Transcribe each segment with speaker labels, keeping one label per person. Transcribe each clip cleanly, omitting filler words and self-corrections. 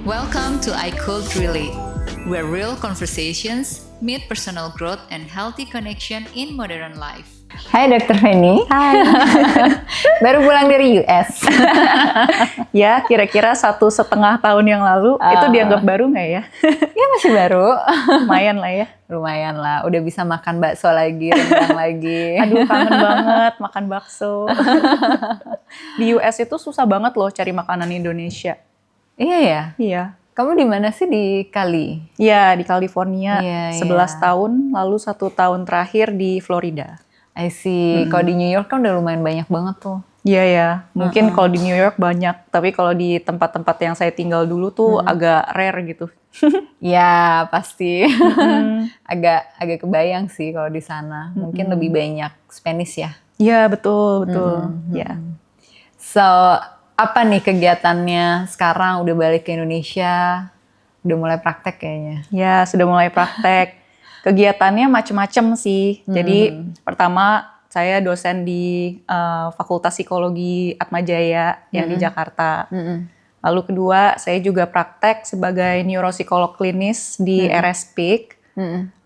Speaker 1: Welcome to I Could Relate, where real conversations meet personal growth and healthy connection in modern life.
Speaker 2: Hai Dr. Feni.
Speaker 3: Hai.
Speaker 2: Baru pulang dari US.
Speaker 3: Ya, kira-kira 1,5 tahun yang lalu. Itu dianggap baru nggak ya?
Speaker 2: Ya masih baru.
Speaker 3: Lumayan lah ya.
Speaker 2: Lumayan lah, udah bisa makan bakso lagi, rendang lagi.
Speaker 3: Aduh, kangen banget makan bakso. Di US itu susah banget loh cari makanan Indonesia.
Speaker 2: Iya ya?
Speaker 3: Iya.
Speaker 2: Kamu di mana sih, di Cali?
Speaker 3: Iya, di California.
Speaker 2: Iya,
Speaker 3: 11
Speaker 2: iya.
Speaker 3: tahun, lalu 1 tahun terakhir di Florida.
Speaker 2: I see. Kalau di New York kan udah lumayan banyak banget tuh.
Speaker 3: Iya ya, mungkin kalau di New York banyak, tapi kalau di tempat-tempat yang saya tinggal dulu tuh agak rare gitu.
Speaker 2: Ya pasti. agak kebayang sih kalau di sana. Mungkin lebih banyak Spanish ya.
Speaker 3: Iya, betul. Ya.
Speaker 2: So, apa nih kegiatannya sekarang? Udah balik ke Indonesia? Udah mulai praktek kayaknya.
Speaker 3: Ya, sudah mulai praktek. Kegiatannya macem-macem sih. Jadi pertama saya dosen di Fakultas Psikologi Atmajaya yang di Jakarta. Lalu kedua saya juga praktek sebagai neuropsikolog klinis di RSPIK.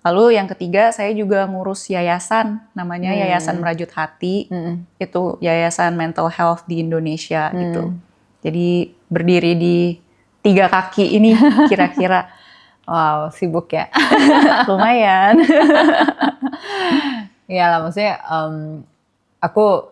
Speaker 3: Lalu yang ketiga saya juga ngurus yayasan, namanya Yayasan Merajut Hati. Itu yayasan mental health di Indonesia gitu. Jadi berdiri di 3 kaki ini kira-kira.
Speaker 2: Wow, sibuk ya.
Speaker 3: Lumayan.
Speaker 2: Ya lah, maksudnya aku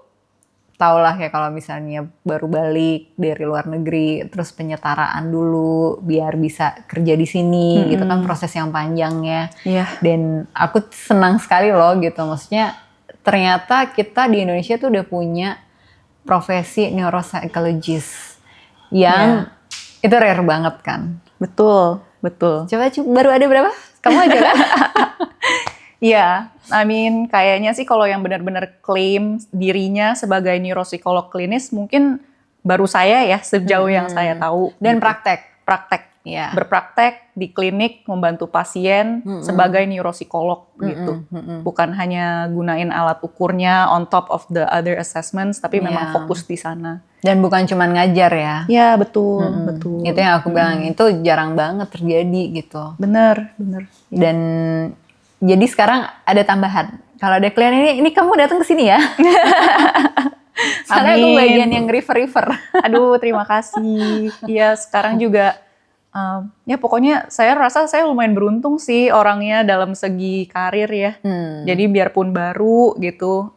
Speaker 2: tau lah ya kalau misalnya baru balik dari luar negeri, terus penyetaraan dulu biar bisa kerja di sini, gitu kan proses yang panjang ya.
Speaker 3: Iya.
Speaker 2: Dan aku senang sekali loh gitu, maksudnya ternyata kita di Indonesia tuh udah punya profesi neuropsychologist yang itu rare banget kan.
Speaker 3: Betul.
Speaker 2: Coba baru ada berapa? Kamu aja kan?
Speaker 3: Iya, kayaknya sih kalau yang benar-benar klaim dirinya sebagai neuropsikolog klinis mungkin baru saya ya sejauh yang saya tahu.
Speaker 2: Dan
Speaker 3: gitu. Praktek.
Speaker 2: Ya.
Speaker 3: Berpraktek di klinik membantu pasien sebagai neuropsikolog gitu. Bukan hanya gunain alat ukurnya on top of the other assessments, tapi memang fokus di sana.
Speaker 2: Dan bukan cuma ngajar ya.
Speaker 3: Ya, betul.
Speaker 2: Itu yang aku bilang, itu jarang banget terjadi gitu.
Speaker 3: Bener.
Speaker 2: Dan jadi sekarang ada tambahan. Kalau ada klien ini kamu datang ke sini ya. Karena aku bagian yang refer.
Speaker 3: Aduh, terima kasih. Iya, sekarang juga ya pokoknya saya rasa saya lumayan beruntung sih orangnya dalam segi karir ya. Jadi biarpun baru gitu,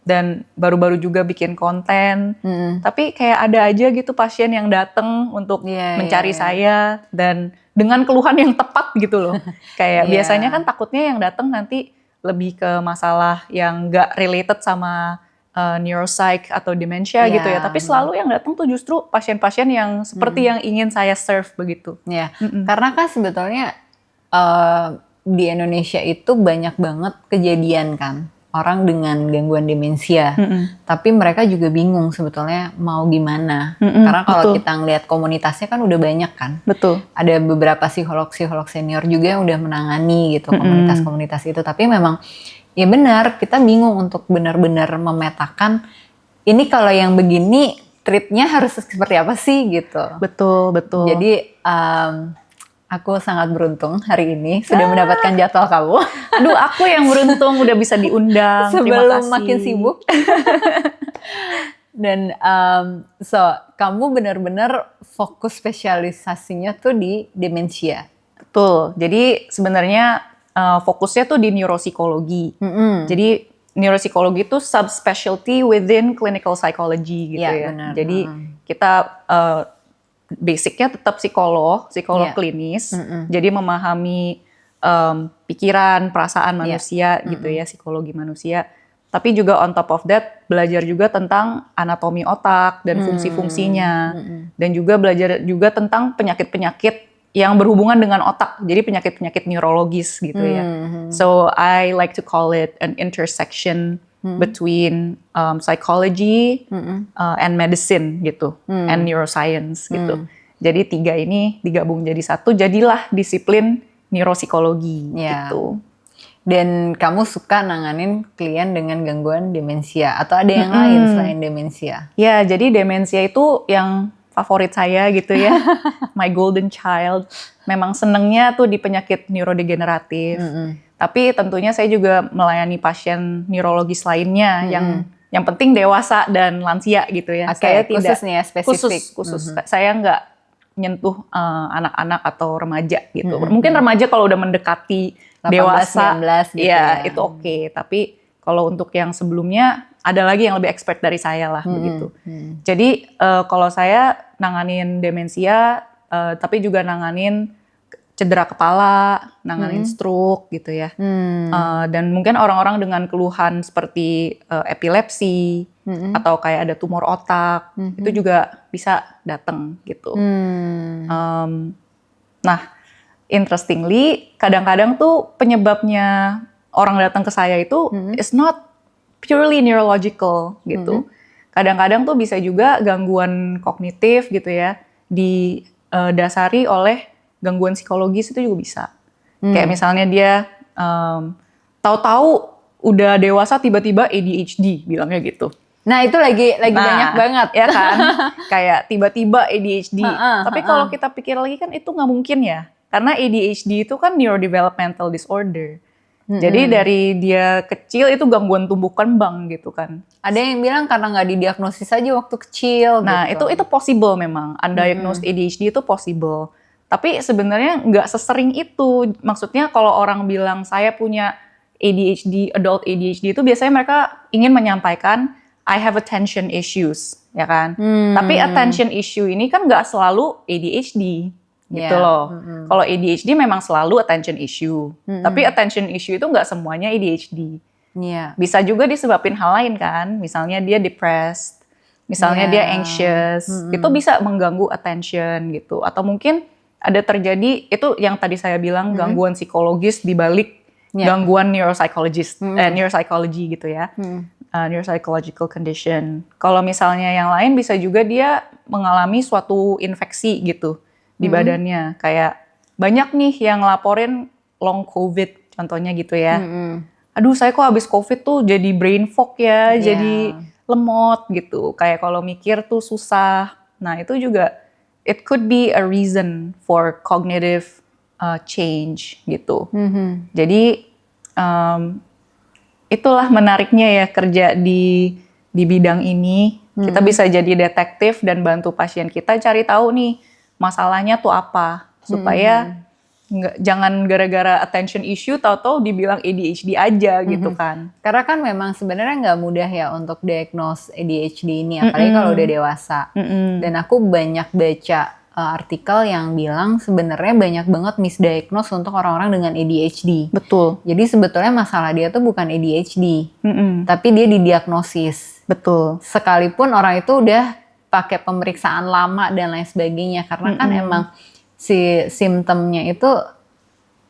Speaker 3: dan baru-baru juga bikin konten, tapi kayak ada aja gitu pasien yang datang untuk mencari saya dan dengan keluhan yang tepat gitu loh. Kayak biasanya kan takutnya yang datang nanti lebih ke masalah yang nggak related sama neuropsych atau demensia gitu ya. Tapi selalu yang datang tuh justru pasien-pasien yang seperti yang ingin saya serve begitu.
Speaker 2: Ya, karena kan sebetulnya di Indonesia itu banyak banget kejadian kan. Orang dengan gangguan demensia, tapi mereka juga bingung sebetulnya mau gimana. Karena kalau kita ngelihat komunitasnya kan udah banyak kan.
Speaker 3: Betul.
Speaker 2: Ada beberapa psikolog senior juga yang udah menangani gitu komunitas-komunitas itu. Tapi memang ya benar, kita bingung untuk benar-benar memetakan ini kalau yang begini treatnya harus seperti apa sih gitu.
Speaker 3: Betul.
Speaker 2: Jadi aku sangat beruntung hari ini sudah mendapatkan jadwal kamu.
Speaker 3: Aduh, aku yang beruntung udah bisa diundang.
Speaker 2: Sebelum makin sibuk. Dan kamu benar-benar fokus spesialisasinya tuh di demensia.
Speaker 3: Betul. Jadi sebenarnya fokusnya tuh di neuropsikologi. Jadi neuropsikologi itu subspecialty within clinical psychology gitu ya.
Speaker 2: Benar.
Speaker 3: Jadi kita basicnya tetap psikolog klinis. Jadi memahami pikiran, perasaan manusia gitu ya, psikologi manusia. Tapi juga on top of that belajar juga tentang anatomi otak dan fungsi-fungsinya. Dan juga belajar juga tentang penyakit-penyakit yang berhubungan dengan otak. Jadi penyakit-penyakit neurologis gitu ya. So I like to call it an intersection between psychology and medicine gitu, and neuroscience gitu. Jadi 3 ini digabung jadi satu, jadilah disiplin neuropsikologi gitu.
Speaker 2: Dan kamu suka nanganin klien dengan gangguan demensia atau ada yang lain selain demensia?
Speaker 3: Ya, jadi demensia itu yang favorit saya gitu ya, my golden child. Memang senengnya tuh di penyakit neurodegeneratif. Tapi tentunya saya juga melayani pasien neurologis lainnya yang penting dewasa dan lansia gitu ya. Saya tidak
Speaker 2: khusus nih ya, spesifik.
Speaker 3: Khusus. Saya nggak nyentuh anak-anak atau remaja gitu. Mungkin remaja kalau udah mendekati
Speaker 2: 18,
Speaker 3: dewasa,
Speaker 2: 19 gitu
Speaker 3: ya
Speaker 2: ya.
Speaker 3: itu oke. Tapi kalau untuk yang sebelumnya ada lagi yang lebih expert dari saya lah begitu. Jadi kalau saya nanganin demensia, tapi juga nanganin cedera kepala, nanganin stroke gitu ya. Dan mungkin orang-orang dengan keluhan seperti epilepsi atau kayak ada tumor otak, itu juga bisa datang gitu. Nah, interestingly, kadang-kadang tuh penyebabnya orang datang ke saya itu is not purely neurological gitu. Kadang-kadang tuh bisa juga gangguan kognitif gitu ya, didasari oleh gangguan psikologis itu juga bisa. Kayak misalnya dia tahu-tahu udah dewasa tiba-tiba ADHD bilangnya gitu.
Speaker 2: Nah itu lagi banyak banget
Speaker 3: ya kan. Kayak tiba-tiba ADHD. Tapi kalau kita pikir lagi kan itu nggak mungkin ya. Karena ADHD itu kan neurodevelopmental disorder. Jadi dari dia kecil itu gangguan tumbuh kembang gitu kan.
Speaker 2: Ada yang bilang karena nggak didiagnosis aja waktu kecil.
Speaker 3: Nah
Speaker 2: gitu.
Speaker 3: itu possible memang. Undiagnosed ADHD itu possible. Tapi sebenarnya nggak sesering itu. Maksudnya kalau orang bilang saya punya ADHD, adult ADHD itu biasanya mereka ingin menyampaikan I have attention issues, ya kan? Tapi attention issue ini kan nggak selalu ADHD. Gitu loh. Kalau ADHD memang selalu attention issue. Tapi attention issue itu nggak semuanya ADHD. Bisa juga disebabin hal lain kan. Misalnya dia depressed, misalnya dia anxious. Itu bisa mengganggu attention gitu. Atau mungkin ada terjadi, itu yang tadi saya bilang gangguan psikologis di balik gangguan neuropsychology gitu ya. Neuropsychological condition. Kalau misalnya yang lain bisa juga dia mengalami suatu infeksi gitu di badannya. Kayak banyak nih yang laporin long COVID contohnya gitu ya. Aduh saya kok habis COVID tuh jadi brain fog ya, jadi lemot gitu. Kayak kalau mikir tuh susah. Nah itu juga it could be a reason for cognitive change gitu. Jadi itulah menariknya ya kerja di bidang ini. Kita bisa jadi detektif dan bantu pasien kita cari tahu nih masalahnya tuh apa, supaya jangan gara-gara attention issue tahu-tahu dibilang ADHD aja gitu kan.
Speaker 2: Karena kan memang sebenarnya nggak mudah ya untuk diagnose ADHD ini, apalagi kalau udah dewasa. Dan aku banyak baca artikel yang bilang sebenarnya banyak banget misdiagnose untuk orang-orang dengan ADHD.
Speaker 3: Betul.
Speaker 2: Jadi sebetulnya masalah dia tuh bukan ADHD, tapi dia didiagnosis.
Speaker 3: Betul.
Speaker 2: Sekalipun orang itu udah pakai pemeriksaan lama dan lain sebagainya, karena kan emang si simptomnya itu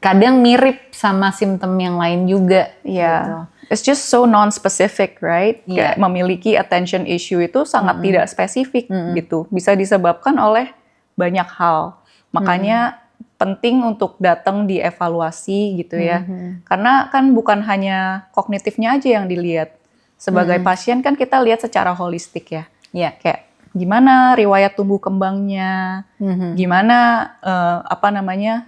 Speaker 2: kadang mirip sama simptom yang lain juga. Gitu.
Speaker 3: It's just so non-specific, right? Kayak memiliki attention issue itu sangat tidak spesifik gitu. Bisa disebabkan oleh banyak hal. Makanya penting untuk datang dievaluasi gitu ya. Karena kan bukan hanya kognitifnya aja yang dilihat. Sebagai pasien kan kita lihat secara holistik ya. Kayak gimana riwayat tumbuh kembangnya, gimana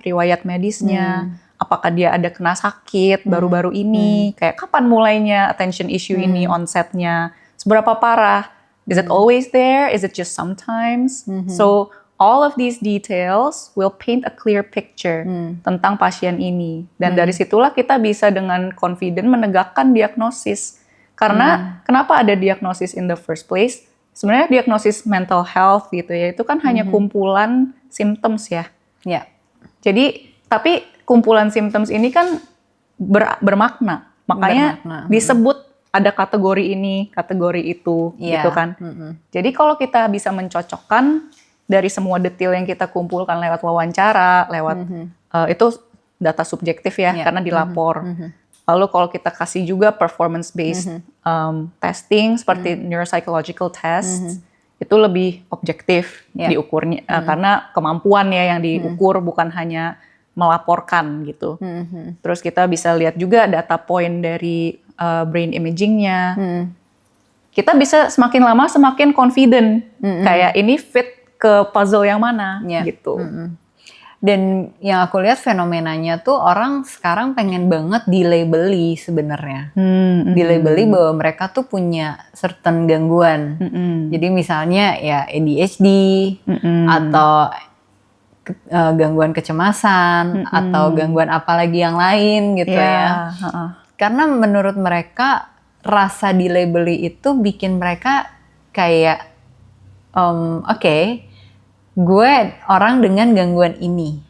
Speaker 3: riwayat medisnya, apakah dia ada kena sakit baru-baru ini, kayak kapan mulainya attention issue ini onsetnya, seberapa parah, is it always there, is it just sometimes, so all of these details will paint a clear picture tentang pasien ini, dan dari situlah kita bisa dengan confident menegakkan diagnosis, karena kenapa ada diagnosis in the first place? Sebenarnya diagnosis mental health gitu ya, itu kan hanya kumpulan symptoms ya. Jadi, tapi kumpulan symptoms ini kan bermakna. Makanya disebut ada kategori ini, kategori itu gitu kan. Jadi kalau kita bisa mencocokkan dari semua detail yang kita kumpulkan lewat wawancara, lewat itu data subjektif ya, karena dilapor. Lalu kalau kita kasih juga performance-based testing seperti neuropsychological test, itu lebih objektif diukurnya, karena kemampuan ya yang diukur, bukan hanya melaporkan gitu. Terus kita bisa lihat juga data point dari brain imaging-nya. Kita bisa semakin lama semakin confident, kayak ini fit ke puzzle yang mana
Speaker 2: Yeah.
Speaker 3: gitu.
Speaker 2: Dan yang aku lihat fenomenanya tuh orang sekarang pengen banget dilabeli sebenarnya. Dilabeli bahwa mereka tuh punya certain gangguan. Jadi misalnya ya ADHD atau gangguan kecemasan atau gangguan apalagi yang lain gitu ya. Karena menurut mereka rasa dilabeli itu bikin mereka kayak oke, gue orang dengan gangguan ini.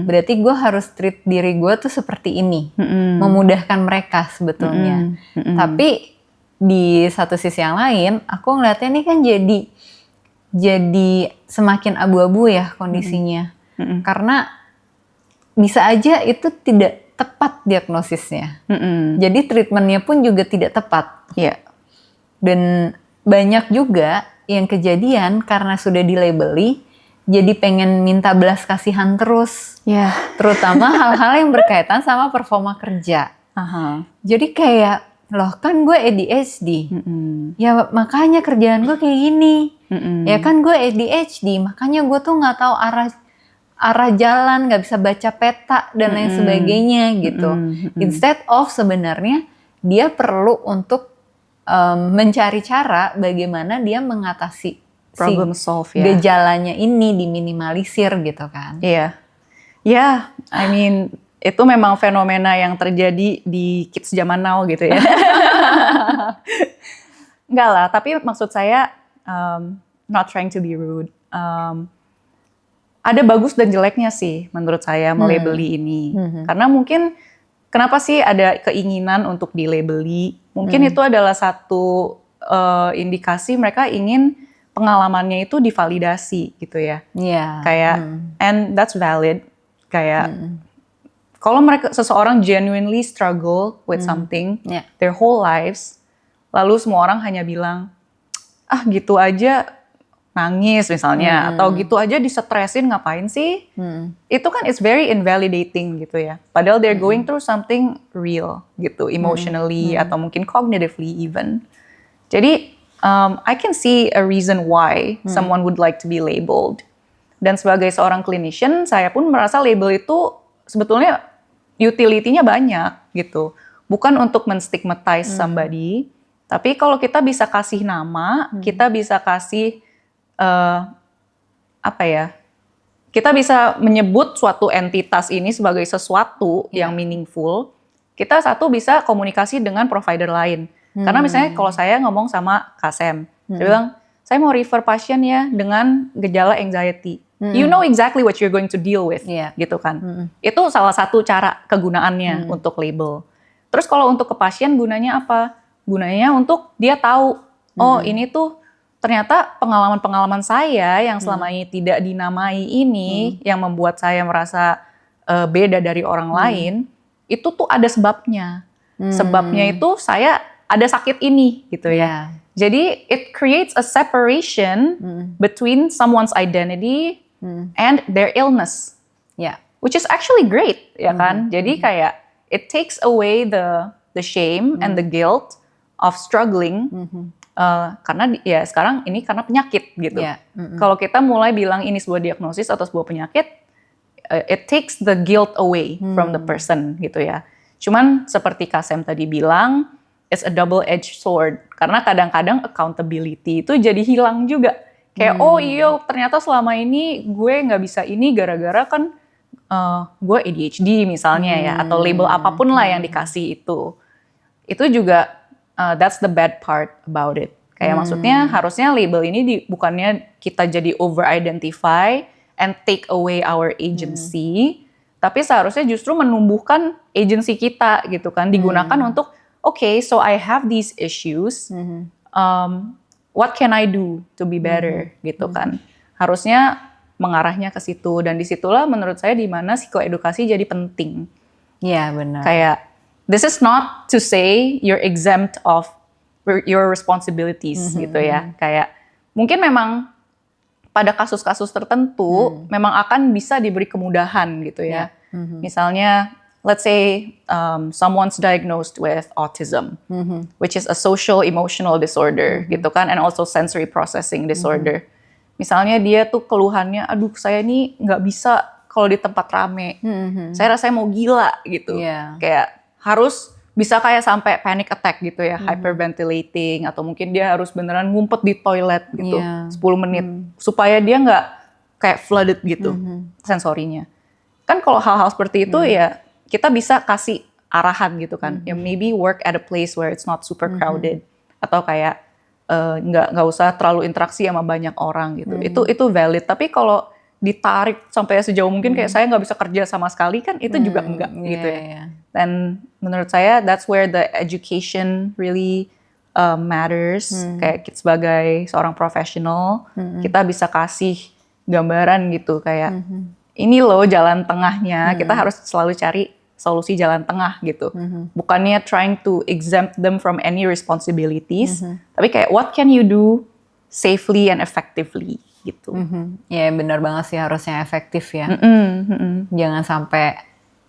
Speaker 2: Berarti gue harus treat diri gue tuh seperti ini. Memudahkan mereka sebetulnya. Tapi di satu sisi yang lain, aku ngeliatnya ini kan jadi semakin abu-abu ya kondisinya. Karena bisa aja itu tidak tepat diagnosisnya. Jadi treatmentnya pun juga tidak tepat. Dan banyak juga yang kejadian karena sudah dilabeli, jadi pengen minta belas kasihan terus. Terutama hal-hal yang berkaitan sama performa kerja. Jadi kayak, loh kan gue ADHD. Ya makanya kerjaan gue kayak gini. Ya kan gue ADHD, makanya gue tuh nggak tahu arah jalan, nggak bisa baca peta dan lain sebagainya gitu. Instead of sebenarnya dia perlu untuk mencari cara bagaimana dia mengatasi
Speaker 3: Problem solve ya.
Speaker 2: gejalanya ini diminimalisir gitu kan.
Speaker 3: I mean itu memang fenomena yang terjadi di kids zaman now gitu ya. Enggak lah, tapi maksud saya not trying to be rude. Ada bagus dan jeleknya sih menurut saya melabeli ini. Karena mungkin kenapa sih ada keinginan untuk dilabeli? Mungkin itu adalah satu indikasi mereka ingin pengalamannya itu divalidasi gitu ya. Kayak and that's valid. Kayak kalau seseorang genuinely struggle with something their whole lives, lalu semua orang hanya bilang, ah gitu aja nangis misalnya, atau gitu aja disetresin ngapain sih? Itu kan it's very invalidating gitu ya. Padahal they're going through something real gitu, emotionally atau mungkin cognitively even. Jadi I can see a reason why someone would like to be labeled. Dan sebagai seorang clinician, saya pun merasa label itu sebetulnya utility-nya banyak gitu. Bukan untuk menstigmatize somebody, tapi kalau kita bisa kasih nama, kita bisa kasih kita bisa menyebut suatu entitas ini sebagai sesuatu yang meaningful. Kita bisa komunikasi dengan provider lain. Karena misalnya kalau saya ngomong sama Kasem, saya bilang, saya mau refer pasien ya dengan gejala anxiety. You know exactly what you're going to deal with, gitu kan. Itu salah satu cara kegunaannya untuk label. Terus kalau untuk ke pasien gunanya apa? Gunanya untuk dia tahu, oh ini tuh ternyata pengalaman-pengalaman saya yang selama ini tidak dinamai ini, yang membuat saya merasa beda dari orang lain, itu tuh ada sebabnya. Sebabnya itu saya ada sakit ini gitu ya. Jadi it creates a separation between someone's identity and their illness. Which is actually great, ya kan? Jadi kayak it takes away the shame and the guilt of struggling. Karena ya sekarang ini karena penyakit gitu. Kalau kita mulai bilang ini sebuah diagnosis atau sebuah penyakit, it takes the guilt away from the person gitu ya. Cuman seperti Kasem tadi bilang, it's a double-edged sword. Karena kadang-kadang accountability itu jadi hilang juga. Kayak oh iya ternyata selama ini gue nggak bisa ini gara-gara kan gue ADHD misalnya ya, atau label apapun lah yang dikasih itu. Itu juga that's the bad part about it. Kayak maksudnya harusnya label ini bukannya kita jadi over-identify and take away our agency, tapi seharusnya justru menumbuhkan agency kita gitu kan, digunakan untuk okay, so I have these issues, what can I do to be better gitu kan. Harusnya mengarahnya ke situ, dan disitulah menurut saya di mana psikoedukasi jadi penting.
Speaker 2: Iya benar.
Speaker 3: Kayak this is not to say you're exempt of your responsibilities gitu ya. Kayak mungkin memang pada kasus-kasus tertentu memang akan bisa diberi kemudahan gitu ya. Misalnya let's say someone's diagnosed with autism, which is a social emotional disorder gitu kan, and also sensory processing disorder. Misalnya dia tuh keluhannya, aduh saya ini nggak bisa kalau di tempat rame. Saya rasanya mau gila gitu.
Speaker 2: Iya.
Speaker 3: Kayak harus bisa kayak sampai panic attack gitu ya, hyperventilating, atau mungkin dia harus beneran ngumpet di toilet gitu, 10 menit. Supaya dia nggak kayak flooded gitu sensorinya. Kan kalau hal-hal seperti itu ya kita bisa kasih arahan gitu kan. Ya maybe work at a place where it's not super crowded. Atau kayak nggak usah terlalu interaksi sama banyak orang gitu. Itu valid. Tapi kalau ditarik sampai sejauh mungkin kayak saya nggak bisa kerja sama sekali kan itu juga enggak gitu ya.
Speaker 2: Yeah.
Speaker 3: Dan menurut saya that's where the education really matters. Kayak sebagai seorang profesional kita bisa kasih gambaran gitu kayak ini loh jalan tengahnya. Kita harus selalu cari solusi jalan tengah gitu. Bukannya trying to exempt them from any responsibilities, tapi kayak what can you do safely and effectively gitu.
Speaker 2: Ya benar banget sih, harusnya efektif ya. Jangan sampai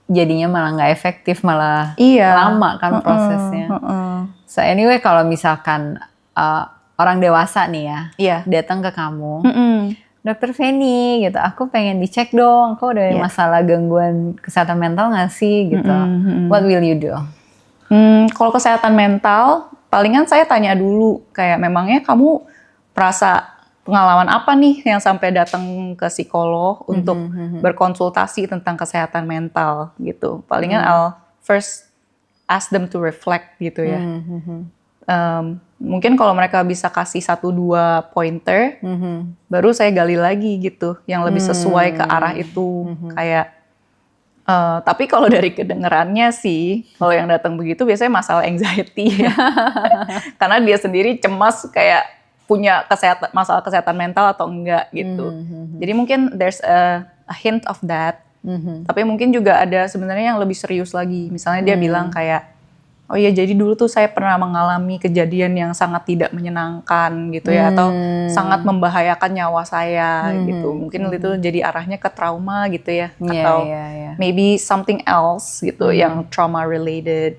Speaker 2: jadinya malah nggak efektif, malah lama kan prosesnya. So anyway, kalau misalkan orang dewasa nih ya datang ke kamu, Dokter Feni gitu, aku pengen dicek dong, aku ada masalah gangguan kesehatan mental nggak sih gitu. What will you do?
Speaker 3: Kalau kesehatan mental, palingan saya tanya dulu kayak memangnya kamu merasa pengalaman apa nih yang sampai datang ke psikolog untuk berkonsultasi tentang kesehatan mental gitu. Palingan I'll first ask them to reflect gitu ya. Mungkin kalau mereka bisa kasih 1-2 pointer, baru saya gali lagi gitu, yang lebih sesuai ke arah itu. Kayak, tapi kalau dari kedengerannya sih, kalau yang datang begitu biasanya masalah anxiety ya. Karena dia sendiri cemas kayak punya masalah kesehatan mental atau enggak gitu. Jadi mungkin there's a hint of that. Tapi mungkin juga ada sebenarnya yang lebih serius lagi. Misalnya dia bilang kayak, oh iya jadi dulu tuh saya pernah mengalami kejadian yang sangat tidak menyenangkan gitu ya, atau sangat membahayakan nyawa saya gitu. Mungkin itu jadi arahnya ke trauma gitu ya, atau maybe something else gitu yang trauma related.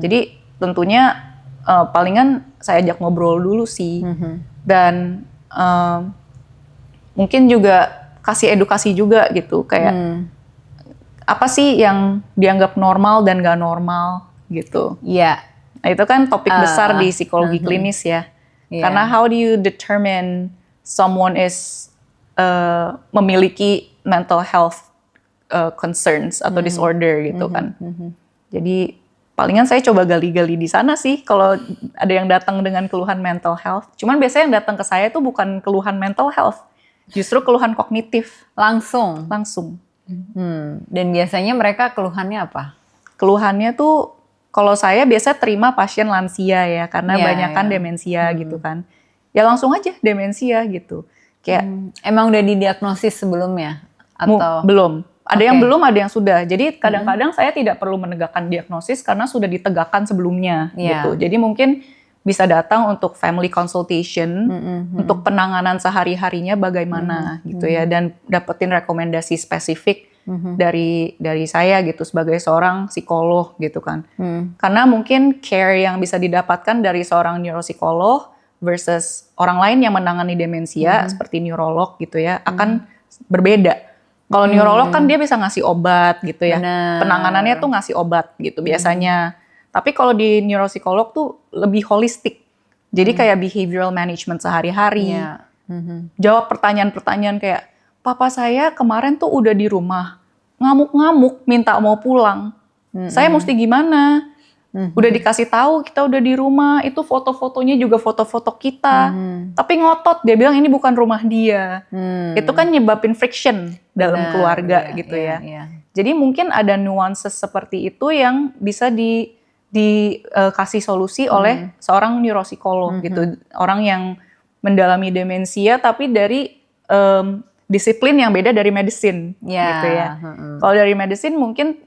Speaker 3: Jadi tentunya palingan saya ajak ngobrol dulu sih, dan mungkin juga kasih edukasi juga gitu, kayak apa sih yang dianggap normal dan gak normal gitu.
Speaker 2: Iya.
Speaker 3: Nah, itu kan topik besar di psikologi klinis ya. Karena how do you determine someone is memiliki mental health concerns atau disorder gitu kan. Jadi palingan saya coba gali-gali di sana sih kalau ada yang datang dengan keluhan mental health. Cuman biasanya yang datang ke saya itu bukan keluhan mental health, justru keluhan kognitif.
Speaker 2: Langsung. Dan biasanya mereka keluhannya apa?
Speaker 3: Keluhannya tuh kalau saya biasa terima pasien lansia ya, karena banyakan demensia gitu kan. Ya langsung aja demensia gitu. Kayak
Speaker 2: emang udah didiagnosis sebelumnya atau
Speaker 3: belum? Ada yang belum, ada yang sudah. Jadi kadang-kadang saya tidak perlu menegakkan diagnosis karena sudah ditegakkan sebelumnya gitu. Jadi mungkin bisa datang untuk family consultation, untuk penanganan sehari-harinya bagaimana gitu ya, dan dapetin rekomendasi spesifik dari saya gitu sebagai seorang psikolog gitu kan. Karena mungkin care yang bisa didapatkan dari seorang neuropsikolog versus orang lain yang menangani demensia seperti neurolog gitu ya akan berbeda. Kalau neurolog kan dia bisa ngasih obat gitu ya. Penanganannya tuh ngasih obat gitu biasanya. Tapi kalau di neuropsikolog tuh lebih holistik. Jadi kayak behavioral management sehari-hari. Jawab pertanyaan-pertanyaan kayak, papa saya kemarin tuh udah di rumah, ngamuk-ngamuk minta mau pulang. Saya mesti gimana? Udah dikasih tahu kita udah di rumah, itu foto-fotonya juga foto-foto kita. Tapi ngotot, dia bilang ini bukan rumah dia. Itu kan nyebabin friction dalam keluarga gitu ya. Jadi mungkin ada nuances seperti itu yang bisa dikasih solusi oleh seorang neuropsikolog gitu. Orang yang mendalami demensia tapi dari disiplin yang beda dari medicine gitu ya. Kalau dari medicine mungkin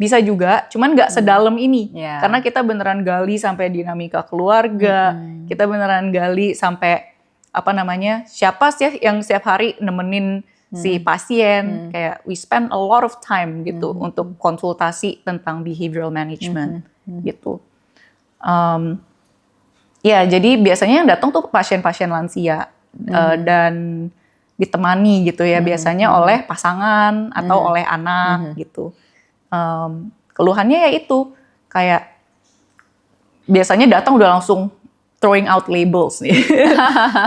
Speaker 3: bisa juga, cuman nggak sedalam ini. Karena kita beneran gali sampai dinamika keluarga, kita beneran gali sampai siapa sih yang setiap hari nemenin si pasien. Kayak we spend a lot of time gitu untuk konsultasi tentang behavioral management gitu. Ya, jadi biasanya yang datang tuh pasien-pasien lansia dan ditemani gitu ya, biasanya oleh pasangan atau oleh anak gitu. Keluhannya ya itu kayak biasanya datang udah langsung throwing out labels nih.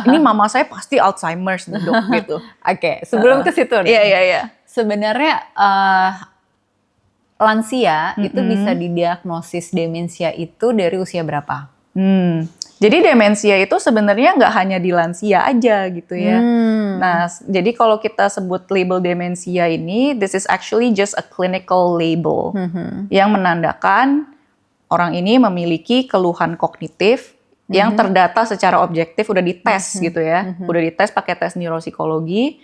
Speaker 3: Ini mama saya pasti Alzheimer's nih dok gitu.
Speaker 2: Oke, sebelum ke situ nih.
Speaker 3: Iya.
Speaker 2: Sebenarnya lansia itu bisa didiagnosis demensia itu dari usia berapa?
Speaker 3: Jadi demensia itu sebenarnya nggak hanya di lansia aja gitu ya. Nah, jadi kalau kita sebut label demensia ini, this is actually just a clinical label yang menandakan orang ini memiliki keluhan kognitif yang terdata secara objektif, udah dites gitu ya, udah dites pakai tes neuropsikologi,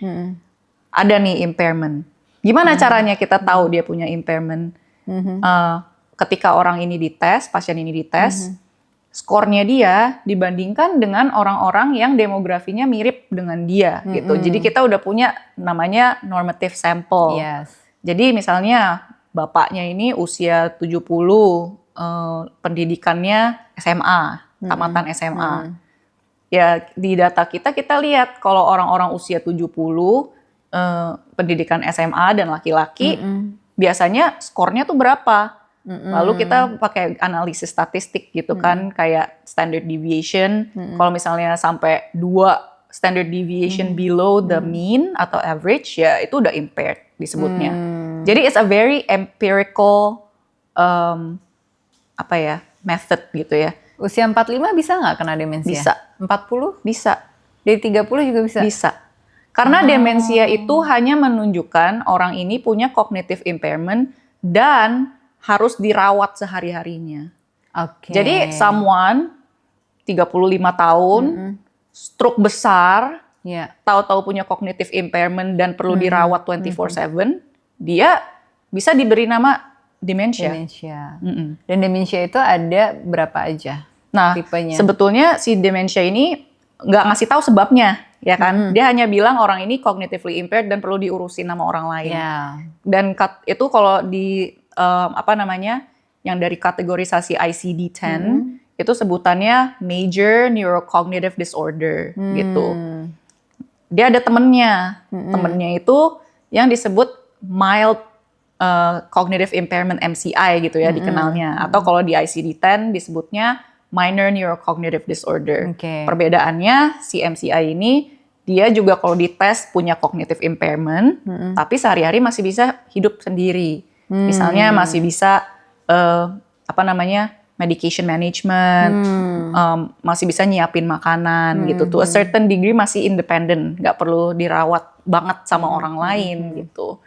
Speaker 3: ada nih impairment. Gimana caranya kita tahu dia punya impairment? Ketika orang ini dites, pasien ini dites, skornya dia dibandingkan dengan orang-orang yang demografinya mirip dengan dia gitu. Jadi kita udah punya namanya normative sample.
Speaker 2: Yes.
Speaker 3: Jadi misalnya bapaknya ini usia 70, pendidikannya SMA, tamatan SMA. Ya di data kita lihat kalau orang-orang usia 70, pendidikan SMA dan laki-laki, biasanya skornya tuh berapa? Lalu kita pakai analisis statistik gitu kan, kayak standard deviation. Kalau misalnya sampai 2 standard deviation below the mean atau average, ya itu udah impaired disebutnya. Jadi it's a very empirical method gitu ya.
Speaker 2: Usia 45 bisa nggak kena demensia?
Speaker 3: Bisa.
Speaker 2: 40?
Speaker 3: Bisa.
Speaker 2: Dari 30 juga bisa?
Speaker 3: Bisa. Karena demensia itu hanya menunjukkan orang ini punya cognitive impairment dan harus dirawat sehari-harinya.
Speaker 2: Oke.
Speaker 3: Jadi someone 35 tahun, stroke besar, tahu-tahu punya cognitive impairment dan perlu dirawat 24/7, dia bisa diberi nama demensia.
Speaker 2: Dan demensia itu ada berapa aja tipenya?
Speaker 3: Sebetulnya si demensia ini nggak ngasih tahu sebabnya, ya kan? Dia hanya bilang orang ini cognitively impaired dan perlu diurusin sama orang lain. Dan itu kalau di yang dari kategorisasi ICD-10 itu sebutannya major neurocognitive disorder gitu. Dia ada temennya itu yang disebut mild cognitive impairment MCI gitu ya dikenalnya, atau kalau di ICD-10 disebutnya minor neurocognitive disorder. Perbedaannya si MCI ini dia juga kalau dites punya cognitive impairment, tapi sehari-hari masih bisa hidup sendiri. Misalnya masih bisa medication management, masih bisa nyiapin makanan gitu. To a certain degree masih independent, nggak perlu dirawat banget sama orang lain gitu.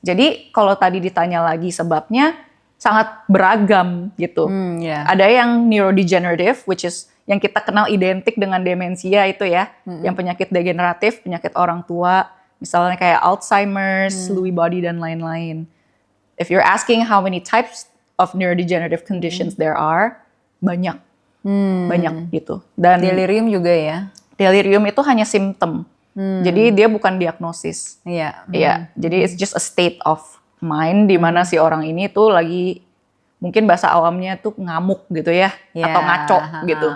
Speaker 3: Jadi kalau tadi ditanya lagi sebabnya sangat beragam gitu. Ada yang neurodegenerative, which is yang kita kenal identik dengan demensia itu ya, yang penyakit degeneratif, penyakit orang tua, misalnya kayak Alzheimer's, Lewy body dan lain-lain. If you're asking how many types of neurodegenerative conditions there are, banyak gitu. Dan
Speaker 2: delirium juga ya?
Speaker 3: Delirium itu hanya simptom, jadi dia bukan diagnosis. Jadi it's just a state of mind di mana si orang ini tuh lagi, mungkin bahasa awamnya tuh ngamuk gitu ya, atau ngaco gitu.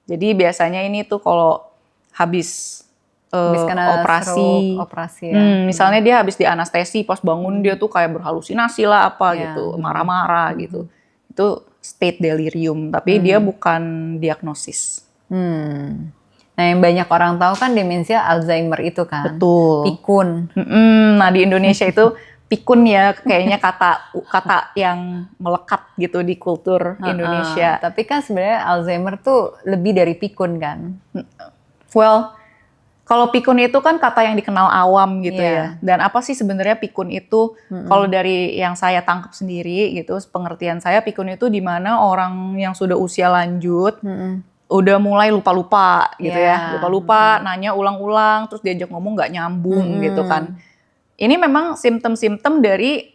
Speaker 3: Jadi biasanya ini tuh kalau habis operasi misalnya dia habis dianestesi, pas bangun dia tuh kayak berhalusinasi lah gitu, marah-marah gitu. Itu state delirium, tapi dia bukan diagnosis.
Speaker 2: Nah yang banyak orang tahu kan demensia Alzheimer itu kan.
Speaker 3: Betul.
Speaker 2: Pikun.
Speaker 3: Nah di Indonesia itu pikun ya kayaknya kata yang melekat gitu di kultur Indonesia.
Speaker 2: Tapi kan sebenarnya Alzheimer tuh lebih dari pikun kan.
Speaker 3: Well, kalau pikun itu kan kata yang dikenal awam gitu ya. Dan apa sih sebenarnya pikun itu? Kalau dari yang saya tangkap sendiri gitu, pengertian saya pikun itu di mana orang yang sudah usia lanjut udah mulai lupa-lupa gitu ya. Lupa-lupa, nanya ulang-ulang, terus diajak ngomong nggak nyambung gitu kan. Ini memang simptom-simptom dari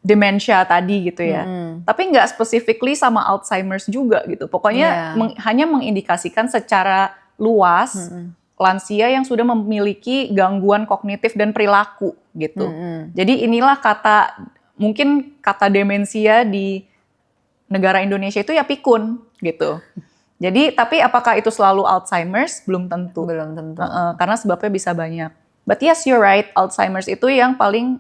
Speaker 3: demensia tadi gitu ya. Tapi nggak specifically sama Alzheimer's juga gitu. Pokoknya hanya mengindikasikan secara luas lansia yang sudah memiliki gangguan kognitif dan perilaku gitu. Jadi inilah mungkin kata demensia di negara Indonesia itu ya pikun gitu. Jadi tapi apakah itu selalu Alzheimer's? Belum tentu.
Speaker 2: Belum tentu.
Speaker 3: Karena sebabnya bisa banyak. But yes, you're right. Alzheimer's itu yang paling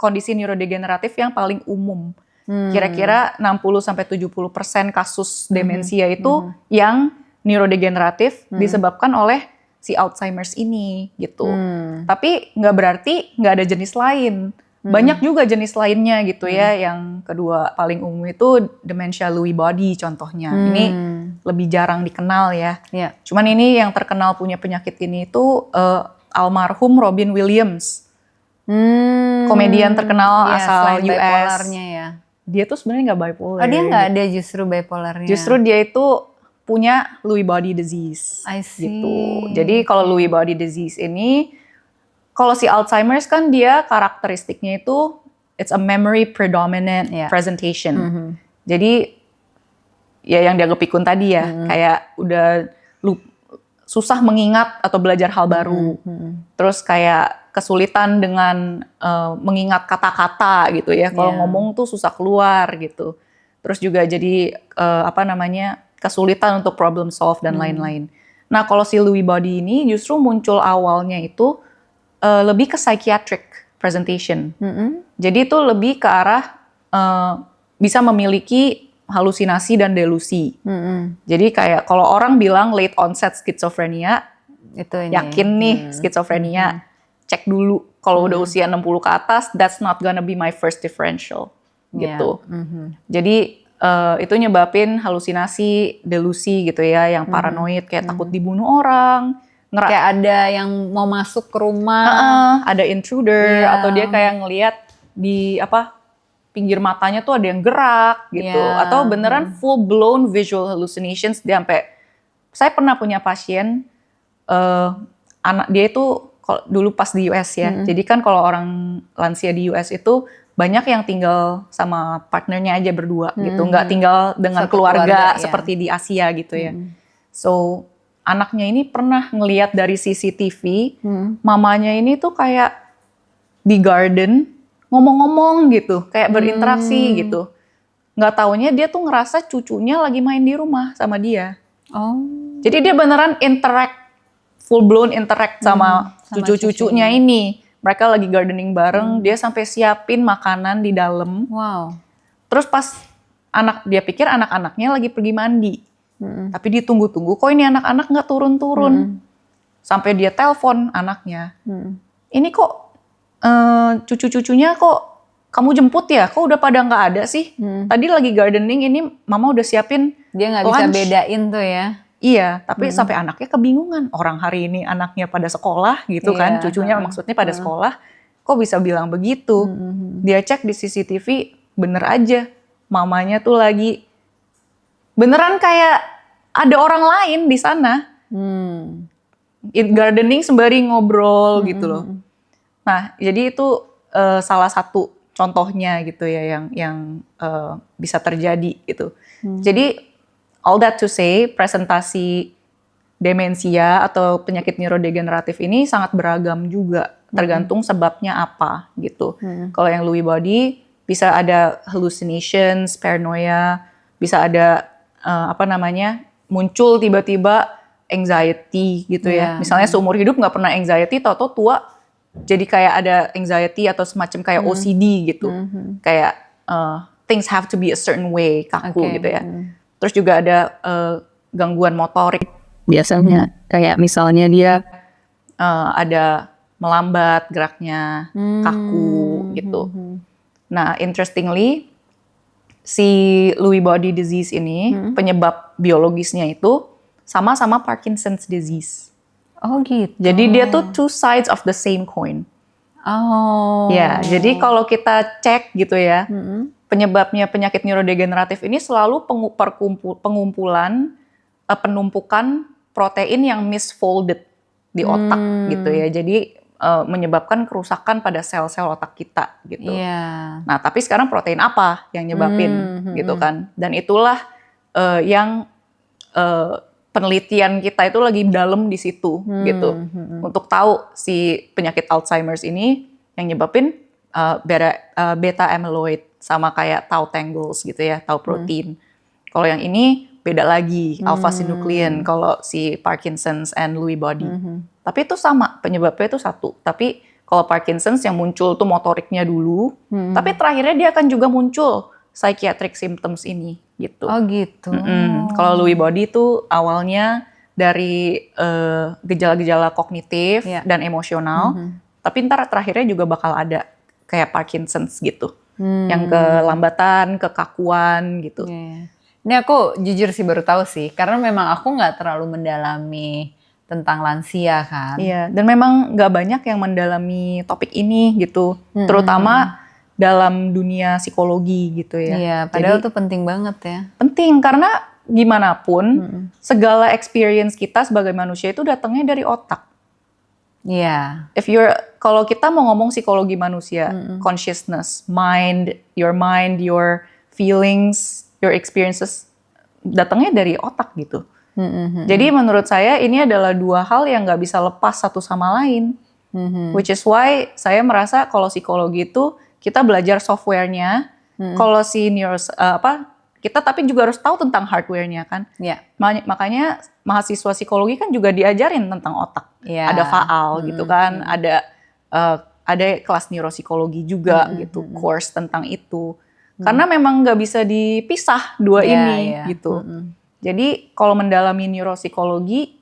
Speaker 3: kondisi neurodegeneratif yang paling umum. Kira-kira 60-70% kasus demensia itu yang neurodegeneratif disebabkan oleh si Alzheimer's ini gitu. Tapi nggak berarti nggak ada jenis lain. Banyak juga jenis lainnya gitu ya. Yang kedua paling umum itu dementia Lewy body contohnya. Ini lebih jarang dikenal ya.
Speaker 2: Yeah.
Speaker 3: Cuman ini yang terkenal punya penyakit ini itu almarhum Robin Williams. Komedian terkenal asal
Speaker 2: selain
Speaker 3: US.
Speaker 2: bipolarnya ya.
Speaker 3: Dia tuh sebenarnya nggak bipolar.
Speaker 2: Oh, dia nggak ada justru bipolarnya.
Speaker 3: Justru dia itu punya Lewy body disease.
Speaker 2: I see.
Speaker 3: Gitu. Jadi kalau Lewy body disease ini, kalau si Alzheimer's kan dia karakteristiknya itu it's a memory predominant presentation. Jadi ya yang dianggap pikun tadi ya, kayak udah susah mengingat atau belajar hal baru. Terus kayak kesulitan dengan mengingat kata-kata gitu ya. Kalau ngomong tuh susah keluar gitu. Terus juga jadi kesulitan untuk problem solve dan lain-lain. Nah kalau si Lewy body ini justru muncul awalnya itu lebih ke psychiatric presentation. Jadi itu lebih ke arah bisa memiliki halusinasi dan delusi. Jadi kayak kalau orang bilang late onset schizophrenia,
Speaker 2: itu ini.
Speaker 3: yakin nih skizofrenia, cek dulu. Kalau udah usia 60 ke atas, that's not gonna be my first differential. Gitu. Jadi itu nyebabin halusinasi, delusi gitu ya, yang paranoid kayak takut dibunuh orang.
Speaker 2: Kayak ada yang mau masuk ke rumah.
Speaker 3: Ada intruder atau dia kayak ngelihat di pinggir matanya tuh ada yang gerak gitu, atau beneran full blown visual hallucinations. Dia saya pernah punya pasien anak dia itu dulu pas di US ya. Jadi kan kalau orang lansia di US itu banyak yang tinggal sama partnernya aja berdua gitu, nggak tinggal dengan keluarga seperti di Asia gitu ya. So anaknya ini pernah ngelihat dari CCTV, mamanya ini tuh kayak di garden ngomong-ngomong gitu, kayak berinteraksi gitu. Nggak taunya dia tuh ngerasa cucunya lagi main di rumah sama dia.
Speaker 2: Oh.
Speaker 3: Jadi dia beneran full blown interact sama cucu-cucunya ini. Mereka lagi gardening bareng, dia sampai siapin makanan di dalam.
Speaker 2: Wow.
Speaker 3: Terus pas dia pikir anak-anaknya lagi pergi mandi. Tapi ditunggu-tunggu, kok ini anak-anak nggak turun-turun. Sampai dia telepon anaknya. Ini kok cucu-cucunya kok kamu jemput ya? Kok udah pada nggak ada sih? Tadi lagi gardening, ini mama udah siapin
Speaker 2: Dia nggak bisa bedain tuh ya.
Speaker 3: Iya, tapi sampai anaknya kebingungan. Orang hari ini anaknya pada sekolah gitu kan, cucunya maksudnya pada sekolah. Kok bisa bilang begitu? Dia cek di CCTV, bener aja. Mamanya tuh lagi beneran kayak ada orang lain di sana. Gardening sembari ngobrol gitu loh. Nah, jadi itu salah satu contohnya gitu ya yang bisa terjadi gitu. Jadi all that to say, presentasi demensia atau penyakit neurodegeneratif ini sangat beragam juga, tergantung sebabnya apa gitu. Kalau yang Lewy body bisa ada hallucinations, paranoia, bisa ada muncul tiba-tiba anxiety gitu ya. Misalnya seumur hidup nggak pernah anxiety, tau-tau tua jadi kayak ada anxiety atau semacam kayak OCD gitu. Kayak things have to be a certain way, kaku gitu ya. Terus juga ada gangguan motorik biasanya. Kayak misalnya dia ada melambat geraknya, kaku gitu. Nah, interestingly, si Lewy body disease ini penyebab biologisnya itu sama-sama Parkinson's disease.
Speaker 2: Oh gitu.
Speaker 3: Jadi dia tuh two sides of the same coin.
Speaker 2: Oh.
Speaker 3: Ya, jadi kalau kita cek gitu ya, penyebabnya penyakit neurodegeneratif ini selalu pengumpulan, penumpukan protein yang misfolded di otak gitu ya. Jadi menyebabkan kerusakan pada sel-sel otak kita gitu. Nah, tapi sekarang protein apa yang nyebabin gitu kan? Dan itulah yang penelitian kita itu lagi dalam di situ gitu. Untuk tahu si penyakit Alzheimer's ini yang nyebabin beta amyloid sama kayak tau tangles gitu ya, tau protein. Kalau yang ini beda lagi, alpha-synuclein kalau si Parkinson's and Lewy body. Tapi itu sama, penyebabnya itu satu. Tapi kalau Parkinson's yang muncul tuh motoriknya dulu, tapi terakhirnya dia akan juga muncul psychiatric symptoms ini gitu.
Speaker 2: Oh gitu.
Speaker 3: Kalau Lewy body itu awalnya dari gejala-gejala kognitif dan emosional, tapi ntar terakhirnya juga bakal ada kayak Parkinson's gitu, yang kelambatan, kekakuan gitu.
Speaker 2: Ini aku jujur sih baru tahu sih, karena memang aku nggak terlalu mendalami tentang lansia kan.
Speaker 3: Iya, dan memang nggak banyak yang mendalami topik ini gitu, terutama dalam dunia psikologi gitu ya.
Speaker 2: Iya, padahal tuh penting banget ya.
Speaker 3: Penting karena gimana pun segala experience kita sebagai manusia itu datangnya dari otak.
Speaker 2: Iya.
Speaker 3: Kalau kita mau ngomong psikologi manusia, consciousness, mind, your feelings, your experiences, datangnya dari otak gitu. Jadi menurut saya ini adalah dua hal yang nggak bisa lepas satu sama lain. Which is why saya merasa kalau psikologi itu kita belajar software-nya, kalau si kita tapi juga harus tahu tentang hardware-nya kan.
Speaker 2: Iya.
Speaker 3: Makanya mahasiswa psikologi kan juga diajarin tentang otak.
Speaker 2: Iya.
Speaker 3: Ada faal gitu kan, ada kelas neuropsikologi juga gitu, course tentang itu. Karena memang nggak bisa dipisah dua ini gitu. Jadi kalau mendalami neuropsikologi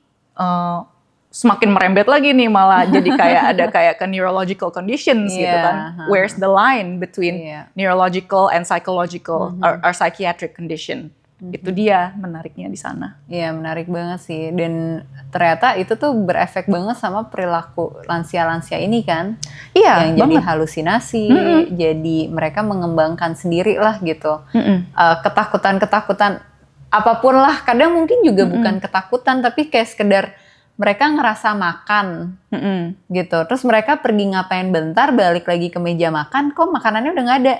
Speaker 3: semakin merembet lagi nih, malah jadi kayak ada kayak ke neurological conditions gitu kan. Where's the line between neurological and psychological or psychiatric condition? Itu dia menariknya di sana.
Speaker 2: Iya, menarik banget sih. Dan ternyata itu tuh berefek banget sama perilaku lansia-lansia ini kan.
Speaker 3: Iya,
Speaker 2: yang jadi halusinasi, jadi mereka mengembangkan sendiri lah gitu. Ketakutan-ketakutan apapun lah, kadang mungkin juga bukan ketakutan, tapi kayak sekedar mereka ngerasa makan gitu. Terus mereka pergi ngapain bentar, balik lagi ke meja makan, kok makanannya udah nggak ada.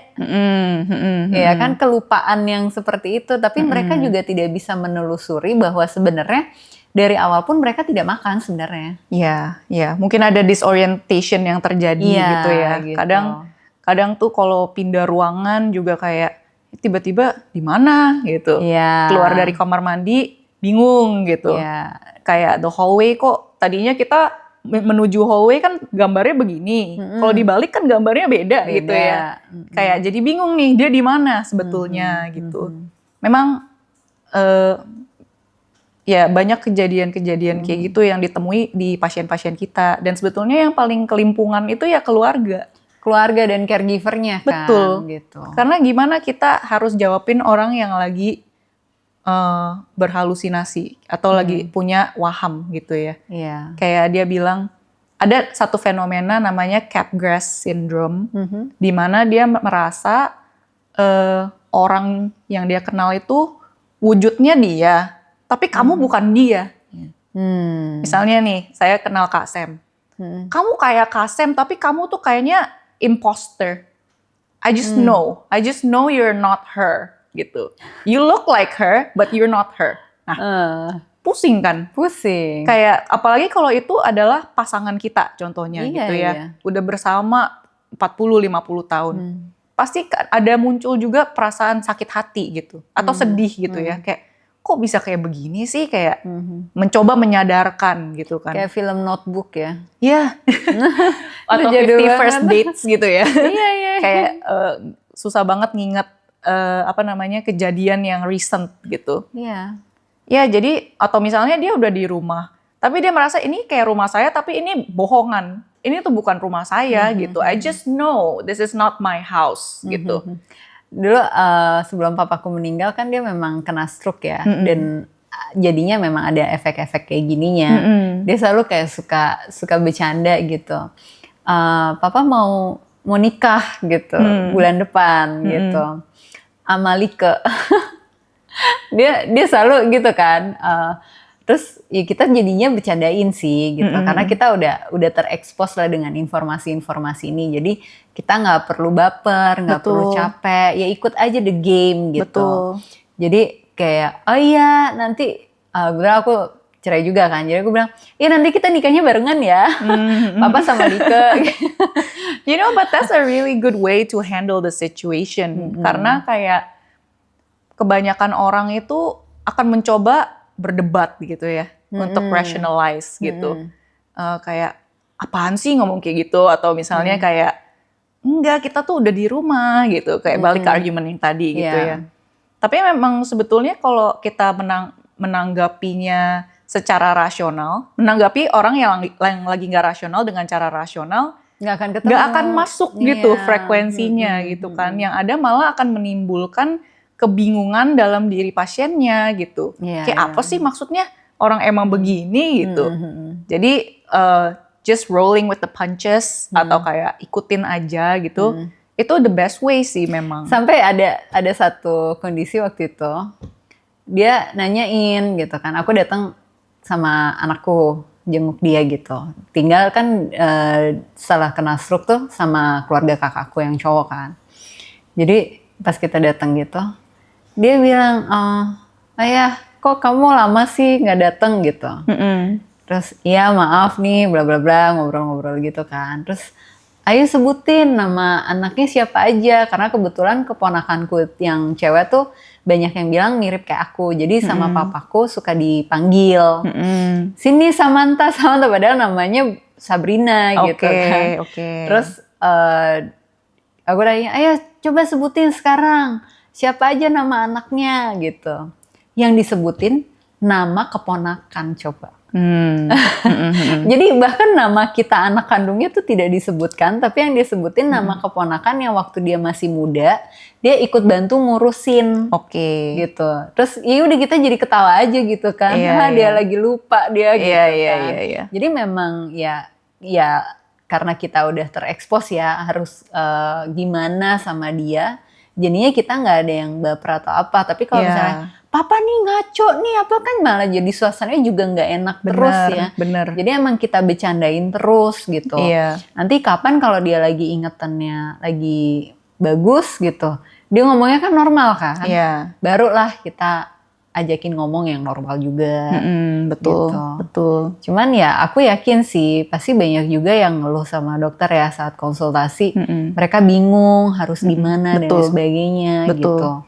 Speaker 2: Ya kan, kelupaan yang seperti itu. Tapi mereka juga tidak bisa menelusuri bahwa sebenarnya dari awal pun mereka tidak makan sebenarnya.
Speaker 3: Iya. Mungkin ada disorientation yang terjadi gitu ya. Gitu. Kadang tuh kalau pindah ruangan juga kayak tiba-tiba di mana gitu. Keluar dari kamar mandi bingung gitu. Kayak the hallway, kok tadinya kita menuju hallway kan gambarnya begini. Kalau dibalik kan gambarnya beda gitu ya. Kayak jadi bingung nih, dia di mana sebetulnya gitu. Memang ya banyak kejadian-kejadian kayak gitu yang ditemui di pasien-pasien kita. Dan sebetulnya yang paling kelimpungan itu ya keluarga dan caregivernya kan. Betul.
Speaker 2: Gitu.
Speaker 3: Karena gimana kita harus jawabin orang yang lagi berhalusinasi atau lagi punya waham gitu ya. Kayak dia bilang ada satu fenomena namanya Capgras syndrome, di mana dia merasa orang yang dia kenal itu wujudnya dia, tapi kamu bukan dia. Misalnya nih, saya kenal Kak Sam. Kamu kayak Kak Sam, tapi kamu tuh kayaknya imposter. I just know you're not her. Gitu. You look like her, but you're not her. Nah, pusing kan?
Speaker 2: Pusing.
Speaker 3: Kayak apalagi kalau itu adalah pasangan kita contohnya gitu ya. Udah bersama 40-50 tahun. Pasti ada muncul juga perasaan sakit hati gitu. Atau sedih gitu ya. Kayak kok bisa kayak begini sih? Kayak mencoba menyadarkan gitu kan.
Speaker 2: Kayak film Notebook ya.
Speaker 3: Iya. Atau 50 First Dates gitu ya. Iya. Kayak susah banget nginget kejadian yang recent gitu. Ya jadi atau misalnya dia udah di rumah, tapi dia merasa ini kayak rumah saya, tapi ini bohongan. Ini tuh bukan rumah saya gitu. I just know this is not my house gitu.
Speaker 2: Dulu sebelum papaku meninggal kan dia memang kena stroke ya, dan jadinya memang ada efek-efek kayak gininya. Dia selalu kayak suka bercanda gitu. Papa mau nikah gitu bulan depan gitu. Amalike. dia selalu gitu kan. Terus ya kita jadinya bercandain sih gitu, karena kita udah terekspos lah dengan informasi-informasi ini. Jadi kita nggak perlu baper, nggak perlu capek, ya ikut aja the game gitu. Jadi kayak oh iya nanti aku cerai juga kan, jadi aku bilang ya nanti kita nikahnya barengan ya, Papa sama Like.
Speaker 3: You know, but that's a really good way to handle the situation. Karena kayak kebanyakan orang itu akan mencoba berdebat gitu ya, untuk rationalize gitu. Kayak apaan sih ngomong kayak gitu, atau misalnya kayak enggak, kita tuh udah di rumah gitu, kayak balik ke argumen yang tadi gitu ya. Tapi memang sebetulnya kalau kita menanggapinya secara rasional, menanggapi orang yang lagi nggak rasional dengan cara rasional,
Speaker 2: nggak akan ketemu,
Speaker 3: nggak akan masuk gitu frekuensinya gitu kan. Yang ada malah akan menimbulkan kebingungan dalam diri pasiennya gitu. Kayak apa sih maksudnya orang emang begini gitu. Jadi just rolling with the punches atau kayak ikutin aja gitu. Itu the best way sih memang.
Speaker 2: Sampai ada satu kondisi waktu itu, dia nanyain gitu kan, aku datang sama anakku jenguk dia gitu. Tinggal kan setelah kena stroke tuh sama keluarga kakakku yang cowok kan. Jadi pas kita datang gitu, dia bilang, ayah kok kamu lama sih nggak datang gitu. Terus iya maaf nih bla bla bla, ngobrol-ngobrol gitu kan. Terus ayo sebutin nama anaknya siapa aja, karena kebetulan keponakanku yang cewek tuh banyak yang bilang mirip kayak aku, jadi sama papaku suka dipanggil sini Samantha, padahal namanya Sabrina gitu kan. Terus aku tanya, ayo coba sebutin sekarang siapa aja nama anaknya gitu. Yang disebutin nama keponakan coba. Jadi bahkan nama kita anak kandungnya tuh tidak disebutkan, tapi yang disebutin nama keponakan yang waktu dia masih muda dia ikut bantu ngurusin. Gitu. Terus ya udah kita jadi ketawa aja gitu kan. Dia lagi lupa dia gitu kan. Jadi memang ya karena kita udah terekspos ya harus gimana sama dia. Jadinya kita nggak ada yang baper atau apa. Tapi kalau misalnya papa nih ngaco nih apa, kan malah jadi suasananya juga nggak enak terus ya. Jadi emang kita bercandain terus gitu. Nanti kapan kalau dia lagi ingetannya lagi bagus gitu, dia ngomongnya kan normal kan. Barulah kita ajakin ngomong yang normal juga. Betul. Cuman ya aku yakin sih pasti banyak juga yang ngeluh sama dokter ya saat konsultasi. Mereka bingung harus gimana dan sebagainya gitu.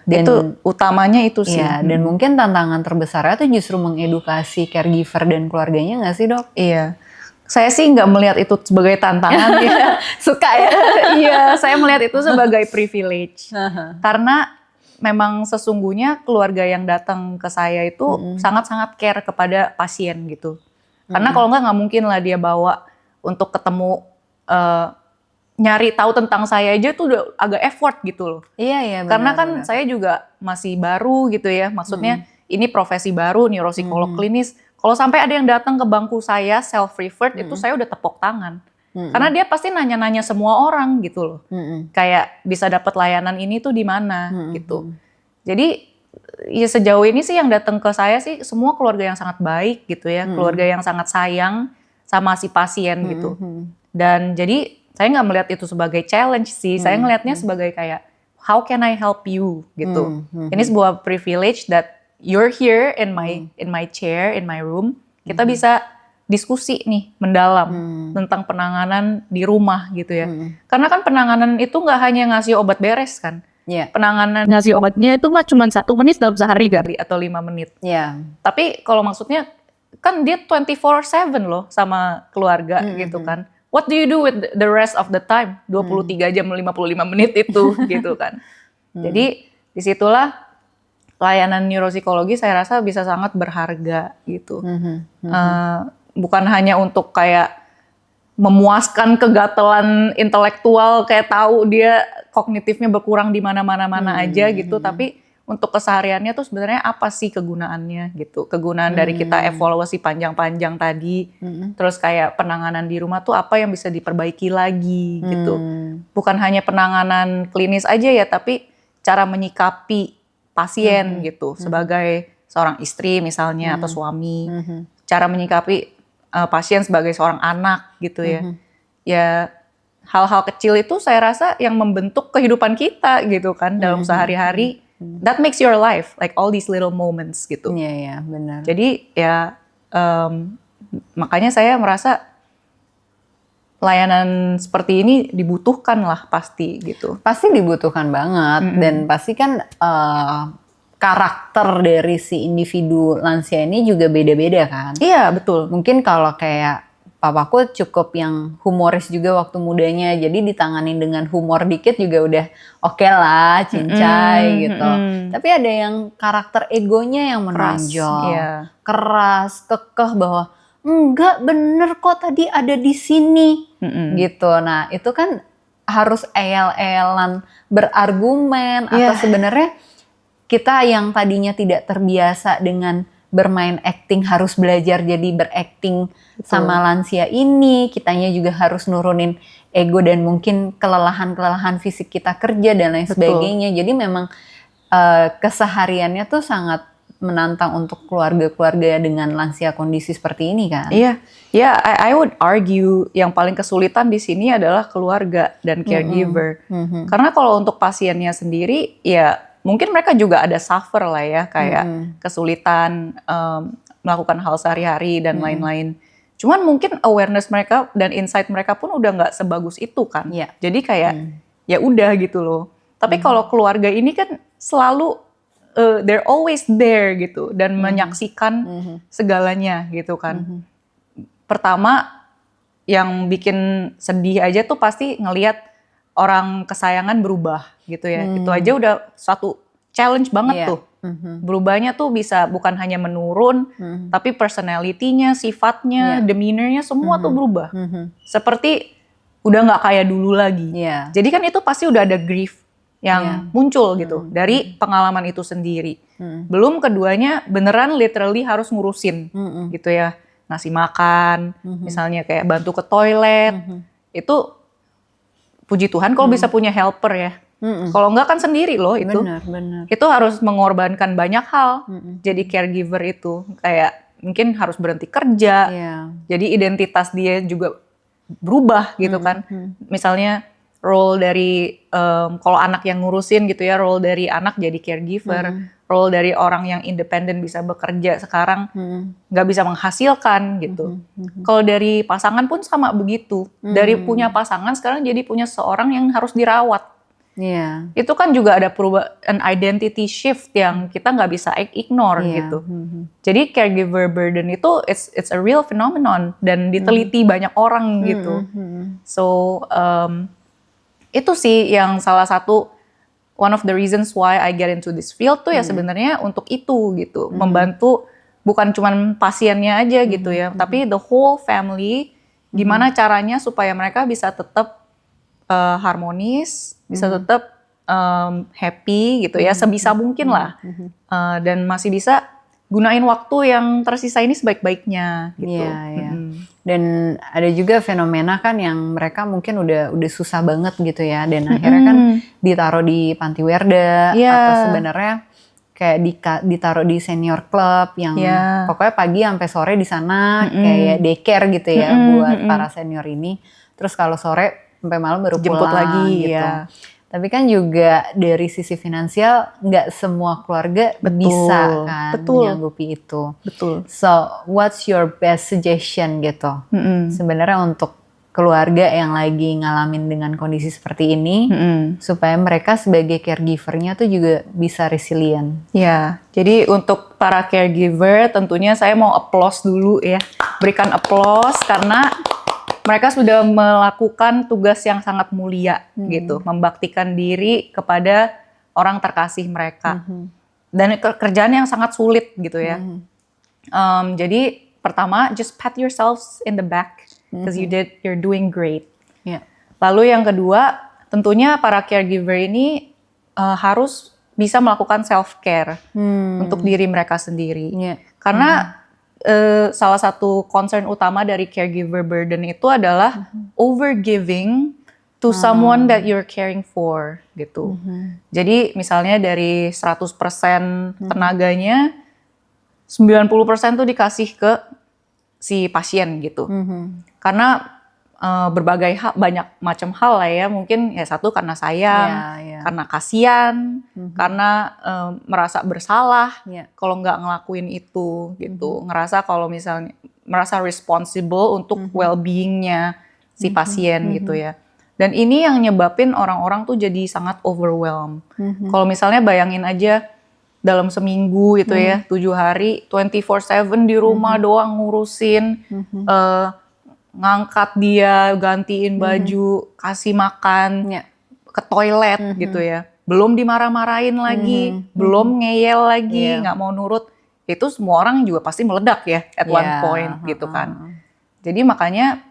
Speaker 3: Dan itu utamanya itu sih.
Speaker 2: Dan mungkin tantangan terbesarnya tuh justru mengedukasi caregiver dan keluarganya nggak sih dok?
Speaker 3: Saya sih nggak melihat itu sebagai tantangan ya.
Speaker 2: Suka ya?
Speaker 3: Saya melihat itu sebagai privilege. Karena memang sesungguhnya keluarga yang datang ke saya itu sangat-sangat care kepada pasien gitu. Karena kalau nggak mungkin lah dia bawa untuk ketemu nyari tahu tentang saya aja tuh udah agak effort gitu loh. Karena kan saya juga masih baru gitu ya. Maksudnya ini profesi baru, neuropsikolog klinis. Kalau sampai ada yang datang ke bangku saya self-referred itu saya udah tepuk tangan. Karena dia pasti nanya-nanya semua orang gitu loh. Kayak bisa dapat layanan ini tuh di mana gitu. Jadi ya sejauh ini sih yang datang ke saya sih semua keluarga yang sangat baik gitu ya. Keluarga yang sangat sayang sama si pasien gitu. Dan jadi saya nggak melihat itu sebagai challenge sih. Saya ngelihatnya sebagai kayak how can I help you gitu. Ini sebuah privilege that you're here in my chair, in my room. Kita bisa diskusi nih mendalam tentang penanganan di rumah gitu ya. Karena kan penanganan itu nggak hanya ngasih obat beres kan. Penanganan
Speaker 4: ngasih obatnya itu mah cuma 1 menit dalam sehari kan?
Speaker 3: Atau 5 menit. Tapi kalau maksudnya kan dia 24/7 loh sama keluarga gitu kan. What do you do with the rest of the time? 23 jam 55 menit itu gitu kan. Jadi disitulah layanan neuropsikologi saya rasa bisa sangat berharga gitu. Bukan hanya untuk kayak memuaskan kegatelan intelektual, kayak tahu dia kognitifnya berkurang di mana-mana aja gitu, tapi untuk kesehariannya tuh sebenarnya apa sih kegunaannya gitu. Kegunaan dari kita evaluasi panjang-panjang tadi, terus kayak penanganan di rumah tuh apa yang bisa diperbaiki lagi gitu. Bukan hanya penanganan klinis aja ya, tapi cara menyikapi pasien gitu sebagai seorang istri misalnya atau suami, cara menyikapi pasien sebagai seorang anak gitu ya. Ya hal-hal kecil itu saya rasa yang membentuk kehidupan kita gitu kan dalam sehari-hari. That makes your life like all these little moments gitu.
Speaker 2: Benar.
Speaker 3: Jadi ya makanya saya merasa layanan seperti ini dibutuhkan lah pasti gitu.
Speaker 2: Pasti dibutuhkan banget dan pasti kan karakter dari si individu lansia ini juga beda-beda kan.
Speaker 3: Iya, betul.
Speaker 2: Mungkin kalau kayak papaku cukup yang humoris juga waktu mudanya, jadi ditanganin dengan humor dikit juga udah oke lah, cincai gitu. Tapi ada yang karakter egonya yang menonjol, keras, kekeh bahwa enggak bener kok tadi ada di sini gitu. Nah itu kan harus eyal-eyalan berargumen atau sebenarnya kita yang tadinya tidak terbiasa dengan bermain acting harus belajar jadi berakting sama lansia ini, kitanya juga harus nurunin ego dan mungkin kelelahan fisik kita kerja dan lain sebagainya. Jadi memang kesehariannya tuh sangat menantang untuk keluarga-keluarga dengan lansia kondisi seperti ini kan.
Speaker 3: Iya, ya I would argue yang paling kesulitan di sini adalah keluarga dan caregiver. Karena kalau untuk pasiennya sendiri ya mungkin mereka juga ada suffer lah ya, kayak kesulitan melakukan hal sehari-hari dan lain-lain. Cuman mungkin awareness mereka dan insight mereka pun udah nggak sebagus itu kan. Jadi kayak ya udah gitu loh. Tapi kalau keluarga ini kan selalu they're always there gitu dan menyaksikan segalanya gitu kan. Pertama yang bikin sedih aja tuh pasti ngelihat orang kesayangan berubah gitu ya. Itu aja udah suatu challenge banget tuh. Berubahnya tuh bisa bukan hanya menurun, tapi personality-nya, sifatnya, demeanor-nya semua tuh berubah. Seperti udah nggak kayak dulu lagi. Jadi kan itu pasti udah ada grief yang muncul gitu dari pengalaman itu sendiri. Belum keduanya beneran literally harus ngurusin gitu ya. Ngasih makan, misalnya kayak bantu ke toilet. Itu puji Tuhan kalau bisa punya helper ya. Kalau enggak kan sendiri loh itu.
Speaker 2: Benar.
Speaker 3: Itu harus mengorbankan banyak hal. Jadi caregiver itu kayak mungkin harus berhenti kerja. Jadi identitas dia juga berubah gitu kan. Misalnya role dari kalau anak yang ngurusin gitu ya, role dari anak jadi caregiver. Role dari orang yang independen bisa bekerja sekarang nggak bisa menghasilkan gitu. Kalau dari pasangan pun sama begitu. Dari punya pasangan sekarang jadi punya seorang yang harus dirawat. Itu kan juga ada perubahan identity shift yang kita nggak bisa ignore gitu. Jadi caregiver burden itu it's a real phenomenon dan diteliti banyak orang gitu. So itu sih yang salah satu one of the reasons why I get into this field tuh ya sebenarnya untuk itu gitu, membantu bukan cuman pasiennya aja gitu ya, tapi the whole family, gimana caranya supaya mereka bisa tetap harmonis, bisa tetap happy gitu ya, sebisa mungkin lah, dan masih bisa gunain waktu yang tersisa ini sebaik-baiknya gitu.
Speaker 2: Dan ada juga fenomena kan yang mereka mungkin udah susah banget gitu ya, dan akhirnya kan ditaruh di pantiwerda atau sebenarnya kayak ditaruh di senior club yang pokoknya pagi sampai sore di sana kayak daycare gitu ya buat para senior ini. Terus kalau sore sampai malam baru
Speaker 3: jemput
Speaker 2: pulang
Speaker 3: lagi
Speaker 2: gitu. Tapi kan juga dari sisi finansial nggak semua keluarga bisa kan menyanggupi itu. So what's your best suggestion gitu? Sebenarnya untuk keluarga yang lagi ngalamin dengan kondisi seperti ini, supaya mereka sebagai caregiver-nya tuh juga bisa resilient.
Speaker 3: Ya, jadi untuk para caregiver tentunya saya mau applause dulu ya, berikan applause karena mereka sudah melakukan tugas yang sangat mulia gitu, membaktikan diri kepada orang terkasih mereka. Dan kerjaan yang sangat sulit gitu ya. Jadi pertama, just pat yourselves in the back because you're doing great. Lalu yang kedua, tentunya para caregiver ini harus bisa melakukan self care untuk diri mereka sendiri. Karena salah satu concern utama dari caregiver burden itu adalah overgiving to someone that you're caring for gitu. Jadi misalnya dari 100% tenaganya 90% tuh dikasih ke si pasien gitu. Karena berbagai hal, banyak macam hal lah ya, mungkin ya satu karena sayang, karena kasihan, karena merasa bersalah kalau nggak ngelakuin itu gitu, ngerasa kalau misalnya merasa responsible untuk well-beingnya si pasien gitu ya. Dan ini yang nyebabin orang-orang tuh jadi sangat overwhelmed. Kalau misalnya bayangin aja dalam seminggu itu ya, 7 hari, 24/7 di rumah doang ngurusin, ngangkat dia, gantiin baju, kasih makan,
Speaker 2: Ya.
Speaker 3: ke toilet gitu ya. Belum dimarah-marahin lagi, belum ngeyel lagi, nggak mau nurut. Itu semua orang juga pasti meledak ya at one point gitu kan. Jadi makanya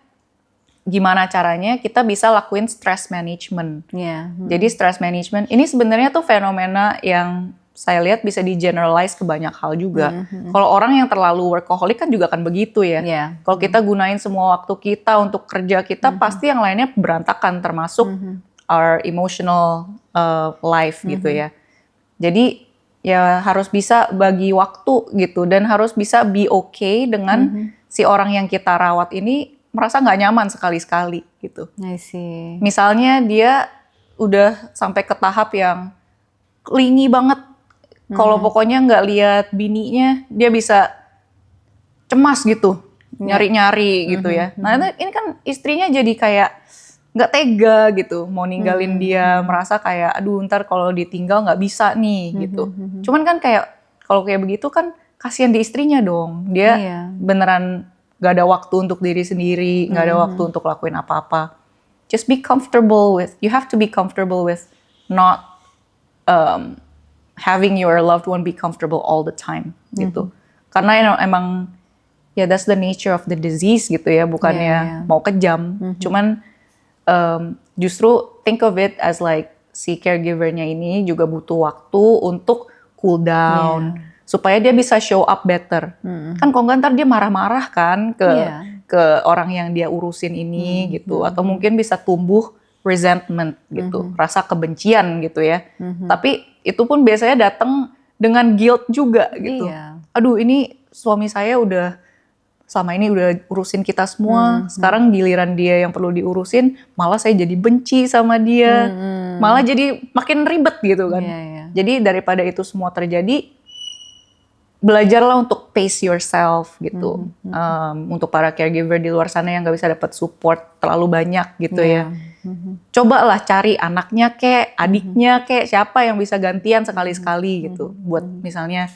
Speaker 3: gimana caranya kita bisa lakuin stress management. Jadi stress management ini sebenarnya tuh fenomena yang saya lihat bisa di-generalize ke banyak hal juga. Kalau orang yang terlalu workaholic kan juga kan begitu ya. Kalau kita gunain semua waktu kita untuk kerja kita, pasti yang lainnya berantakan, termasuk our emotional life gitu ya. Jadi ya harus bisa bagi waktu gitu, dan harus bisa be okay dengan si orang yang kita rawat ini merasa nggak nyaman sekali-sekali gitu.
Speaker 2: I see.
Speaker 3: Misalnya dia udah sampai ke tahap yang clingy banget. Kalau pokoknya nggak lihat bininya, dia bisa cemas gitu, nyari-nyari gitu ya. Nah ini kan istrinya jadi kayak nggak tega gitu, mau ninggalin dia, merasa kayak aduh ntar kalau ditinggal nggak bisa nih gitu. Cuman kan kayak kalau kayak begitu kan kasihan di istrinya dong. Dia beneran nggak ada waktu untuk diri sendiri, nggak ada waktu untuk lakuin apa-apa. Just be comfortable with, you have to be comfortable with not having your loved one be comfortable all the time gitu. Karena emang ya that's the nature of the disease gitu ya, bukannya mau kejam. Cuman justru think of it as like si caregiver-nya ini juga butuh waktu untuk cool down supaya dia bisa show up better. Kan kalau nggak ntar dia marah-marah kan ke orang yang dia urusin ini gitu, atau mungkin bisa tumbuh resentment gitu, rasa kebencian gitu ya. Tapi itu pun biasanya datang dengan guilt juga gitu. Aduh ini suami saya udah selama ini udah urusin kita semua, sekarang giliran dia yang perlu diurusin, malah saya jadi benci sama dia, malah jadi makin ribet gitu kan. Jadi daripada itu semua terjadi, belajarlah untuk pace yourself gitu. Untuk para caregiver di luar sana yang nggak bisa dapat support terlalu banyak gitu ya. Cobalah cari anaknya kek, adiknya kek, siapa yang bisa gantian sekali-sekali gitu. Buat misalnya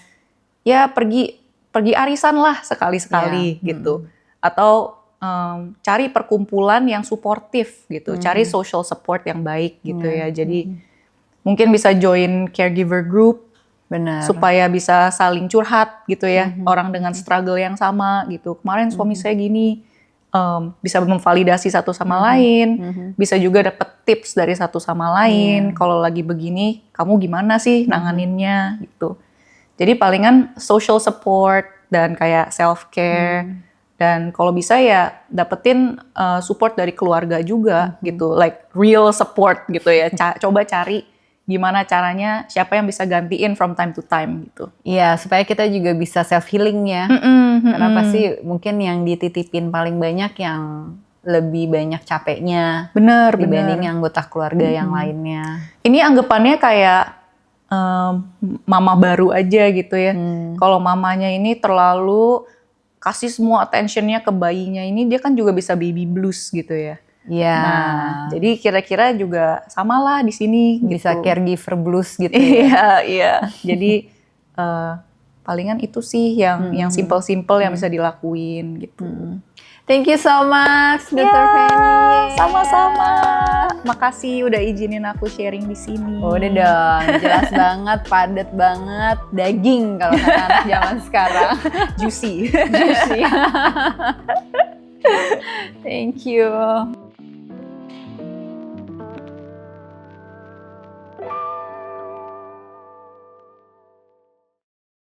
Speaker 3: ya pergi arisan lah sekali-sekali gitu. Atau cari perkumpulan yang suportif gitu. Cari social support yang baik gitu ya. Jadi mungkin bisa join caregiver group. Supaya bisa saling curhat gitu ya. Orang dengan struggle yang sama gitu. Kemarin suami saya gini. Bisa memvalidasi satu sama lain, bisa juga dapat tips dari satu sama lain. Kalau lagi begini, kamu gimana sih nanganinnya gitu. Jadi palingan social support dan kayak self care, dan kalau bisa ya dapetin support dari keluarga juga gitu, like real support gitu ya. Coba cari gimana caranya, siapa yang bisa gantiin from time to time gitu.
Speaker 2: Iya, supaya kita juga bisa self healing ya. Karena pasti mungkin yang dititipin paling banyak yang lebih banyak capeknya. Dibanding anggota keluarga yang lainnya.
Speaker 3: Ini anggapannya kayak mama baru aja gitu ya. Kalau mamanya ini terlalu kasih semua attentionnya ke bayinya ini, dia kan juga bisa baby blues gitu ya. Nah, jadi kira-kira juga samalah di sini
Speaker 2: bisa
Speaker 3: gitu.
Speaker 2: caregiver blues gitu ya.
Speaker 3: Iya. Jadi palingan itu sih yang simple-simple yang bisa dilakuin gitu.
Speaker 2: Thank you so much, Dr. Fanny.
Speaker 3: Sama-sama. Makasih udah izinin aku sharing di sini.
Speaker 2: Udah dong, jelas banget, padat banget, daging kalau kata anak zaman sekarang.
Speaker 3: Juicy.
Speaker 2: Thank you.